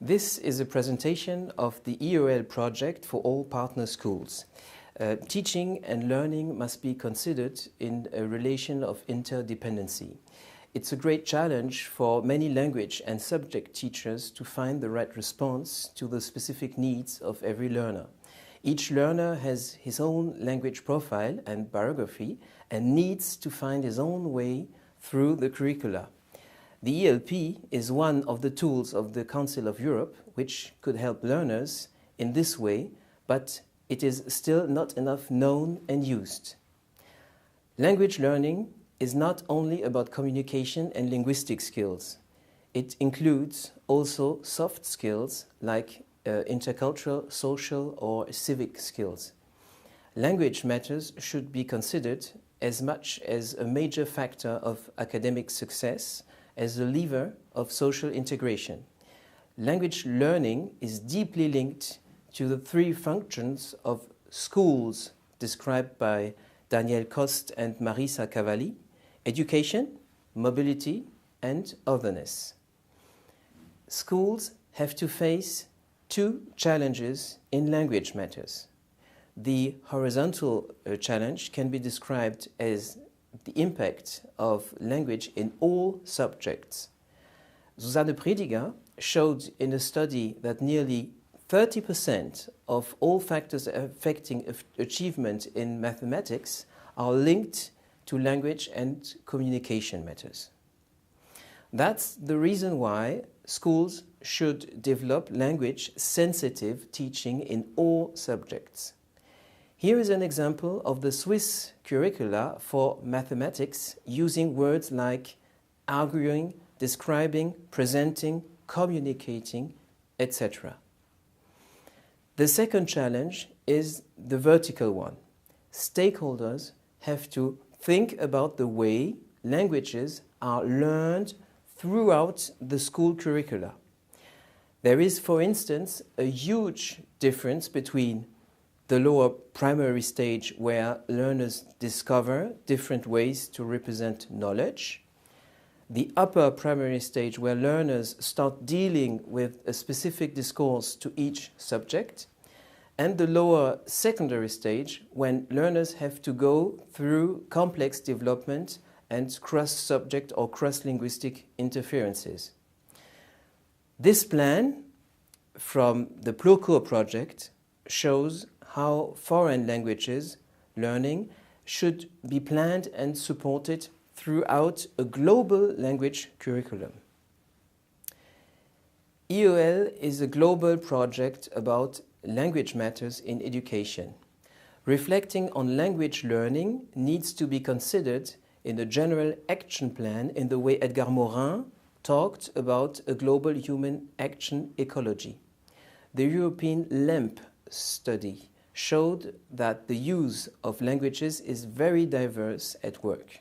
This is a presentation of the EOL project for all partner schools. Teaching and learning must be considered in a relation of interdependency. It's a great challenge for many language and subject teachers to find the right response to the specific needs of every learner. Each learner has his own language profile and biography and needs to find his own way through the curricula. The ELP is one of the tools of the Council of Europe which could help learners in this way, but it is still not enough known and used. Language learning is not only about communication and linguistic skills. It includes also soft skills like intercultural, social or civic skills. Language matters should be considered as much as a major factor of academic success as a lever of social integration. Language learning is deeply linked to the three functions of schools described by Daniel Coste and Marisa Cavalli: education, mobility, and otherness. Schools have to face two challenges in language matters. The horizontal challenge can be described as the impact of language in all subjects. Susanne Prediger showed in a study that nearly 30% of all factors affecting achievement in mathematics are linked to language and communication matters. That's the reason why schools should develop language-sensitive teaching in all subjects. Here is an example of the Swiss curricula for mathematics using words like arguing, describing, presenting, communicating, etc. The second challenge is the vertical one. Stakeholders have to think about the way languages are learned throughout the school curricula. There is, for instance, a huge difference between the lower primary stage, where learners discover different ways to represent knowledge, the upper primary stage, where learners start dealing with a specific discourse to each subject, and the lower secondary stage, when learners have to go through complex development and cross-subject or cross-linguistic interferences. This plan from the Projet project shows how foreign languages learning should be planned and supported throughout a global language curriculum. EOL is a global project about language matters in education. Reflecting on language learning needs to be considered in a general action plan in the way Edgar Morin talked about a global human action ecology. The European LAMP study showed that the use of languages is very diverse at work.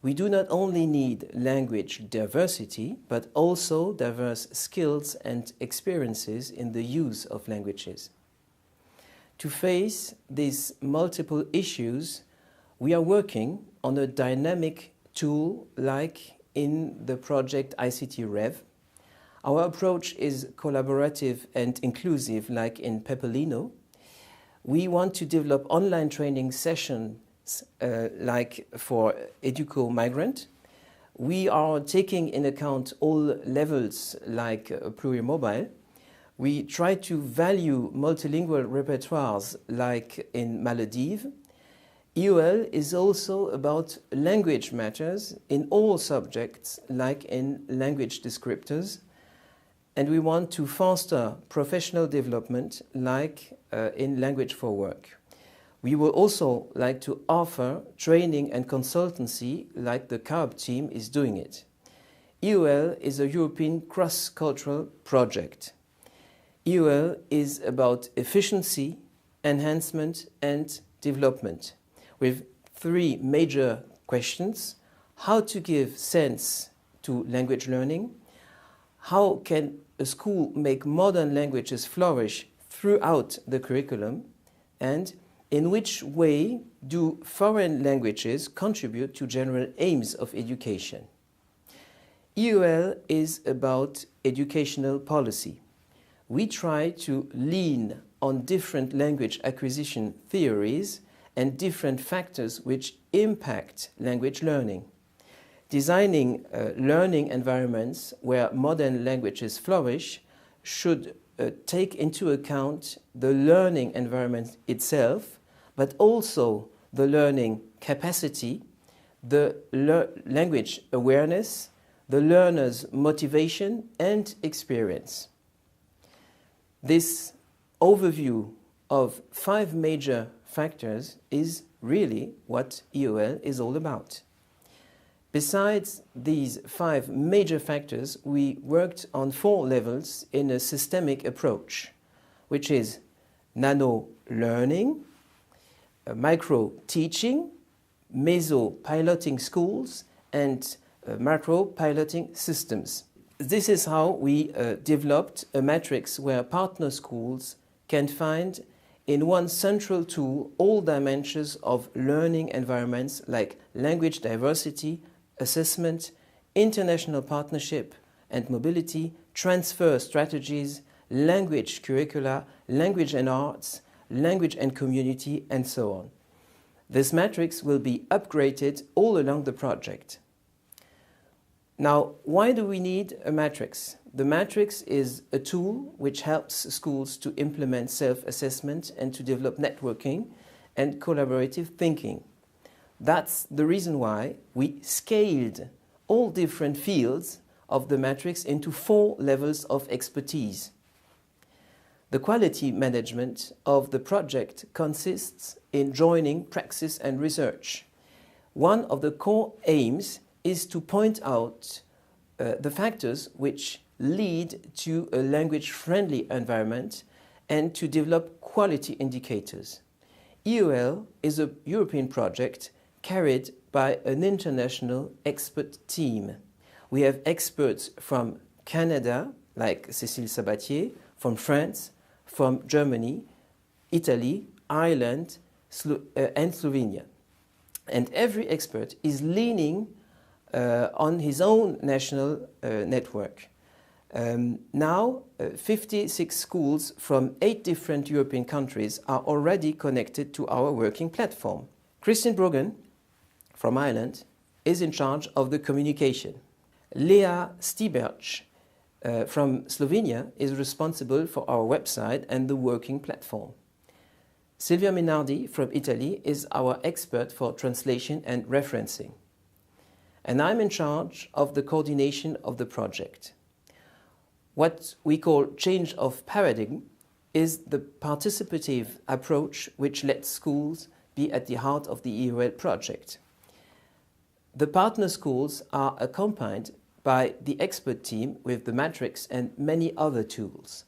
We do not only need language diversity, but also diverse skills and experiences in the use of languages. To face these multiple issues, we are working on a dynamic tool like in the project ICT Rev. Our approach is collaborative and inclusive like in Pepperlino. We want to develop online training sessions like for Educo Migrant. We are taking in account all levels like plurimobile. We try to value multilingual repertoires like in Maledives. EOL is also about language matters in all subjects like in language descriptors. And we want to foster professional development like in Language for Work. We will also like to offer training and consultancy like the CARB team is doing it. EOL is a European cross-cultural project. EOL is about efficiency, enhancement and development with three major questions: how to give sense to language learning, how can a school make modern languages flourish throughout the curriculum, and in which way do foreign languages contribute to general aims of education. EOL is about educational policy. we try to lean on different language acquisition theories and different factors which impact language learning. Designing learning environments where modern languages flourish should take into account the learning environment itself, but also the learning capacity, the language awareness, the learner's motivation and experience. This overview of 5 major factors is really what EOL is all about. Besides these 5 major factors, we worked on 4 levels in a systemic approach, which is nano-learning, micro-teaching, meso-piloting schools, and macro-piloting systems. This is how we developed a matrix where partner schools can find in one central tool all dimensions of learning environments like language diversity, assessment, international partnership and mobility, transfer strategies, language curricula, language and arts, language and community, and so on. This matrix will be upgraded all along the project. Now, why do we need a matrix? The matrix is a tool which helps schools to implement self-assessment and to develop networking and collaborative thinking. That's the reason why we scaled all different fields of the matrix into 4 levels of expertise. The quality management of the project consists in joining praxis and research. One of the core aims is to point out the factors which lead to a language-friendly environment and to develop quality indicators. EOL is a European project carried by an international expert team. We have experts from Canada, like Cécile Sabatier, from France, from Germany, Italy, Ireland, and Slovenia. And every expert is leaning on his own national network. Now, 56 schools from 8 different European countries are already connected to our working platform. Christian Brogan from Ireland is in charge of the communication. Lea Stiberch from Slovenia is responsible for our website and the working platform. Silvia Minardi from Italy is our expert for translation and referencing. And I'm in charge of the coordination of the project. What we call change of paradigm is the participative approach which lets schools be at the heart of the EOL project. The partner schools are accompanied by the expert team with the matrix and many other tools.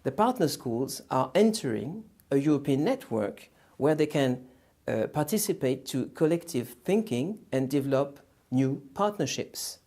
The partner schools are entering a European network where they can participate to collective thinking and develop new partnerships.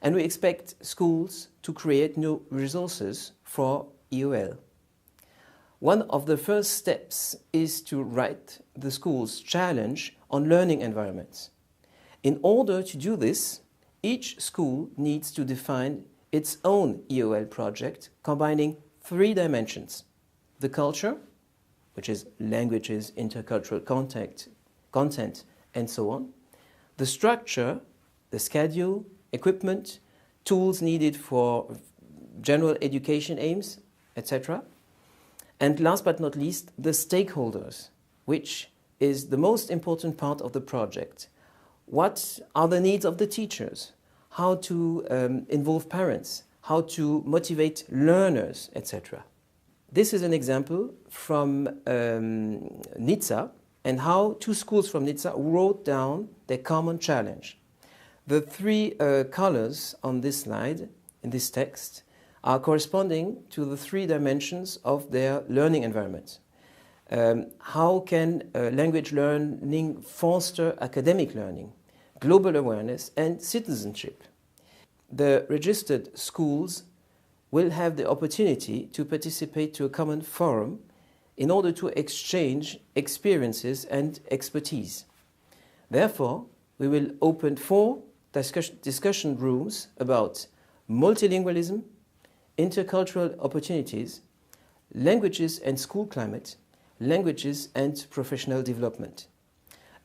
And we expect schools to create new resources for EOL. One of the first steps is to write the school's challenge on learning environments. In order to do this, each school needs to define its own EOL project combining 3 dimensions: the culture, which is languages, intercultural content, and so on, the structure, the schedule, equipment, tools needed for general education aims, etc. And last but not least, the stakeholders, which is the most important part of the project. What are the needs of the teachers? How to involve parents? How to motivate learners, etc. This is an example from Nizza and how 2 schools from Nizza wrote down their common challenge. The 3 colors on this slide, in this text, are corresponding to the 3 dimensions of their learning environment. How can language learning foster academic learning, global awareness and citizenship? The registered schools will have the opportunity to participate to a common forum in order to exchange experiences and expertise. Therefore, we will open 4 discussion rooms about multilingualism, intercultural opportunities, languages and school climate, languages and professional development.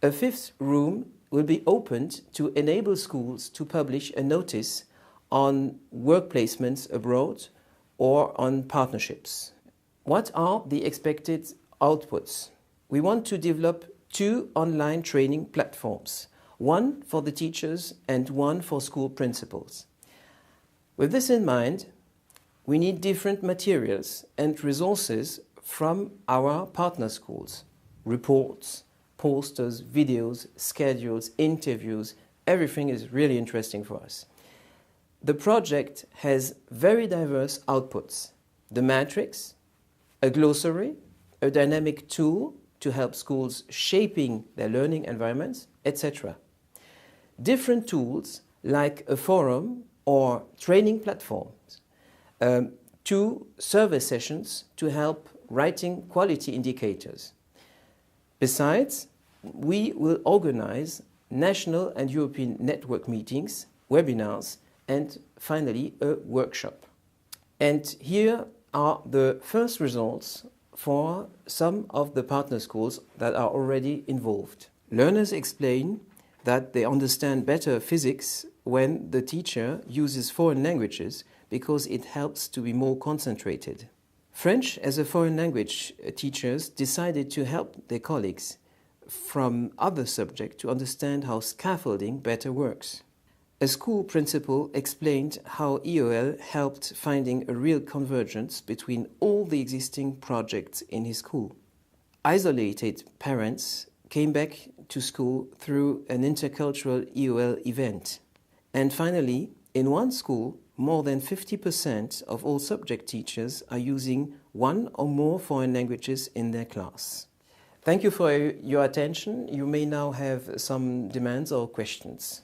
A fifth room will be opened to enable schools to publish a notice on work placements abroad or on partnerships. What are the expected outputs? We want to develop 2 online training platforms, one for the teachers and one for school principals. With this in mind, we need different materials and resources from our partner schools: reports, posters, videos, schedules, interviews. Everything is really interesting for us. The project has very diverse outputs: the matrix, a glossary, a dynamic tool to help schools shaping their learning environments, etc. Different tools like a forum or training platforms, 2 survey sessions to help writing quality indicators. Besides, we will organize national and European network meetings, webinars, and finally a workshop. And here are the first results for some of the partner schools that are already involved. Learners explain that they understand better physics when the teacher uses foreign languages because it helps to be more concentrated. French as a foreign language teachers decided to help their colleagues from other subjects to understand how scaffolding better works. A school principal explained how EOL helped finding a real convergence between all the existing projects in his school. Isolated parents came back to school through an intercultural EOL event. And finally, in one school, more than 50% of all subject teachers are using 1 or more foreign languages in their class. Thank you for your attention. You may now have some demands or questions.